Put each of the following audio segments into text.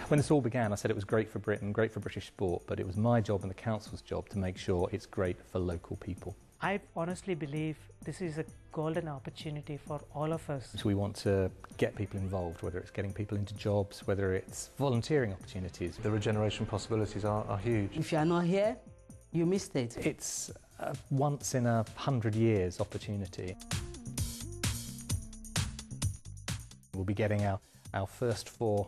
When this all began, I said it was great for Britain, great for British sport, but it was my job and the council's job to make sure it's great for local people. I honestly believe this is a golden opportunity for all of us. So we want to get people involved, whether it's getting people into jobs, whether it's volunteering opportunities. The regeneration possibilities are huge. If you are not here, you missed it. It's a once in 100 years opportunity. We'll be getting our first 4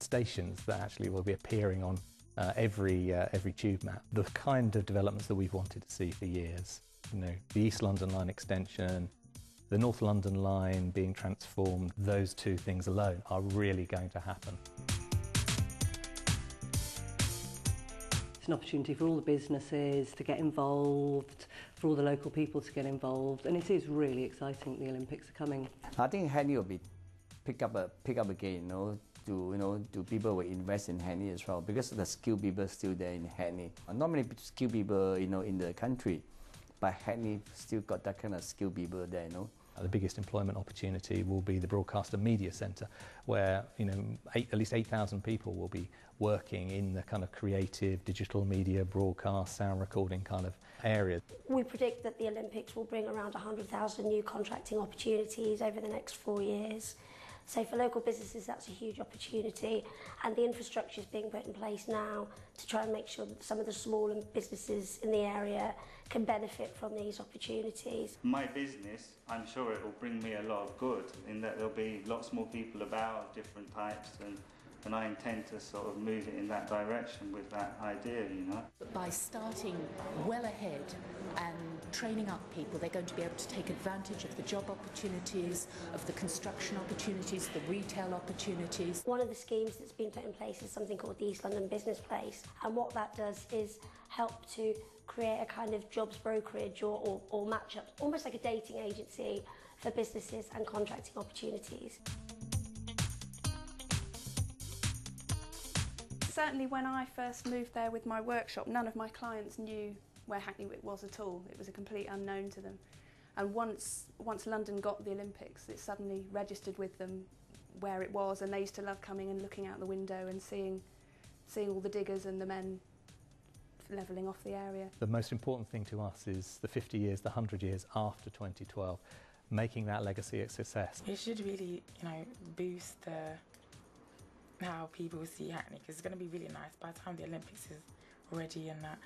stations that actually will be appearing on every tube map. The kind of developments that we've wanted to see for years. You know, the East London line extension, the North London line being transformed, those 2 things alone are really going to happen. It's an opportunity for all the businesses to get involved, for all the local people to get involved, and it is really exciting the Olympics are coming. I think Hackney will be pick up again, do people will invest in Hackney as well, because the skilled people are still there in Hackney. Not many skilled people, in the country, but Hackney still got that kind of skilled people there, The biggest employment opportunity will be the Broadcast and Media Centre, where at least 8,000 people will be working in the kind of creative, digital media, broadcast, sound recording kind of area. We predict that the Olympics will bring around 100,000 new contracting opportunities over the next 4 years. So for local businesses, that's a huge opportunity, and the infrastructure is being put in place now to try and make sure that some of the smaller businesses in the area can benefit from these opportunities. My business, I'm sure it will bring me a lot of good, in that there'll be lots more people about, different types, and I intend to sort of move it in that direction with that idea, By starting well ahead and training up people, they're going to be able to take advantage of the job opportunities, of the construction opportunities, the retail opportunities. One of the schemes that's been put in place is something called the East London Business Place, and what that does is help to create a kind of jobs brokerage or match-up, almost like a dating agency for businesses and contracting opportunities. Certainly when I first moved there with my workshop, none of my clients knew where Hackney was at all. It was a complete unknown to them. And once London got the Olympics, it suddenly registered with them where it was, and they used to love coming and looking out the window and seeing all the diggers and the men levelling off the area. The most important thing to us is the 50 years, the 100 years after 2012, making that legacy a success. It should really, boost how people see Hackney, because it's going to be really nice by the time the Olympics is ready, and that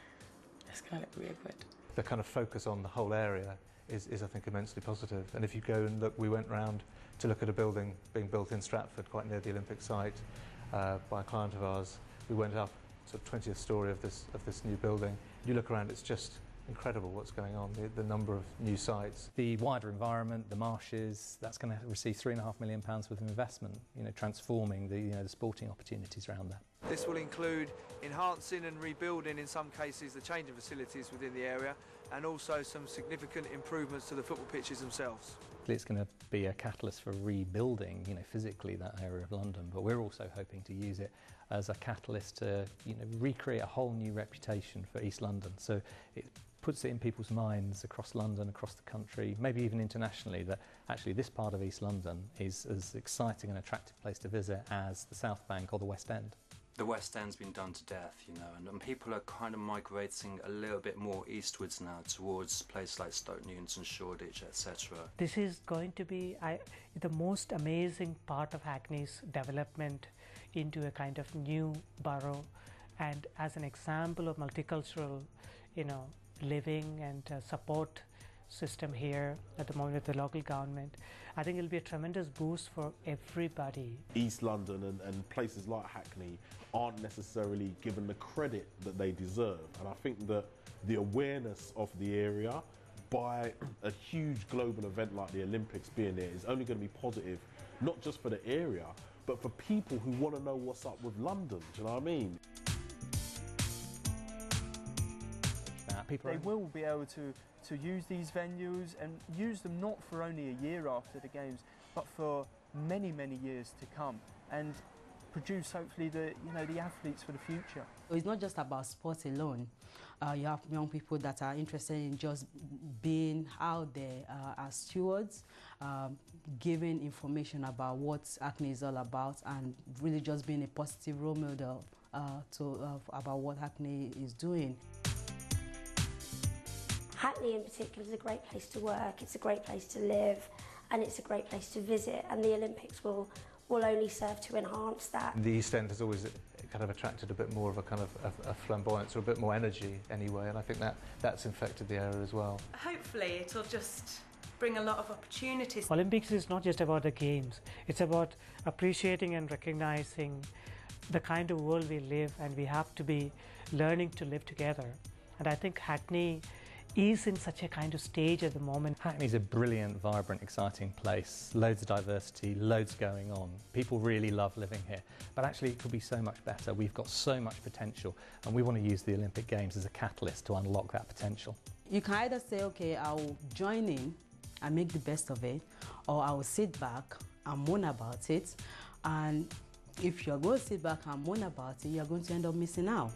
it's going to look really good. The kind of focus on the whole area is I think, immensely positive. And if you go and look, we went round to look at a building being built in Stratford, quite near the Olympic site, by a client of ours. We went up to the 20th story of this new building. You look around, it's just incredible what's going on, the number of new sites. The wider environment, the marshes, that's going to receive £3.5 million worth of investment, transforming the sporting opportunities around that. This will include enhancing and rebuilding, in some cases, the changing facilities within the area, and also some significant improvements to the football pitches themselves. It's going to be a catalyst for rebuilding, physically that area of London, but we're also hoping to use it as a catalyst to, recreate a whole new reputation for East London. So it puts it in people's minds across London, across the country, maybe even internationally, that actually this part of East London is as exciting and attractive place to visit as the South Bank or the West End. The West End's been done to death, and people are kind of migrating a little bit more eastwards now towards places like Stoke Newington, Shoreditch, etc. This is going to be the most amazing part of Hackney's development into a kind of new borough, and as an example of multicultural, living and support system here at the moment with the local government. I think it'll be a tremendous boost for everybody. East London and places like Hackney aren't necessarily given the credit that they deserve, and I think that the awareness of the area by a huge global event like the Olympics being there is only going to be positive, not just for the area, but for people who want to know what's up with London, do you know what I mean? They will be able to use these venues and use them not for only a year after the Games, but for many, many years to come. And produce hopefully the athletes for the future. It's not just about sports alone. You have young people that are interested in just being out there as stewards, giving information about what Hackney is all about, and really just being a positive role model about what Hackney is doing. Hackney in particular is a great place to work, it's a great place to live, and it's a great place to visit, and the Olympics will only serve to enhance that. The East End has always kind of attracted a bit more of a kind of a flamboyance or a bit more energy anyway, and I think that's infected the area as well. Hopefully it'll just bring a lot of opportunities. Olympics is not just about the games, it's about appreciating and recognizing the kind of world we live, and we have to be learning to live together. And I think Hackney is in such a kind of stage at the moment. Hackney's a brilliant, vibrant, exciting place. Loads of diversity, loads going on. People really love living here. But actually it could be so much better. We've got so much potential, and we want to use the Olympic Games as a catalyst to unlock that potential. You can either say, okay, I'll join in and make the best of it, or I will sit back and moan about it. And if you're going to sit back and moan about it, you're going to end up missing out.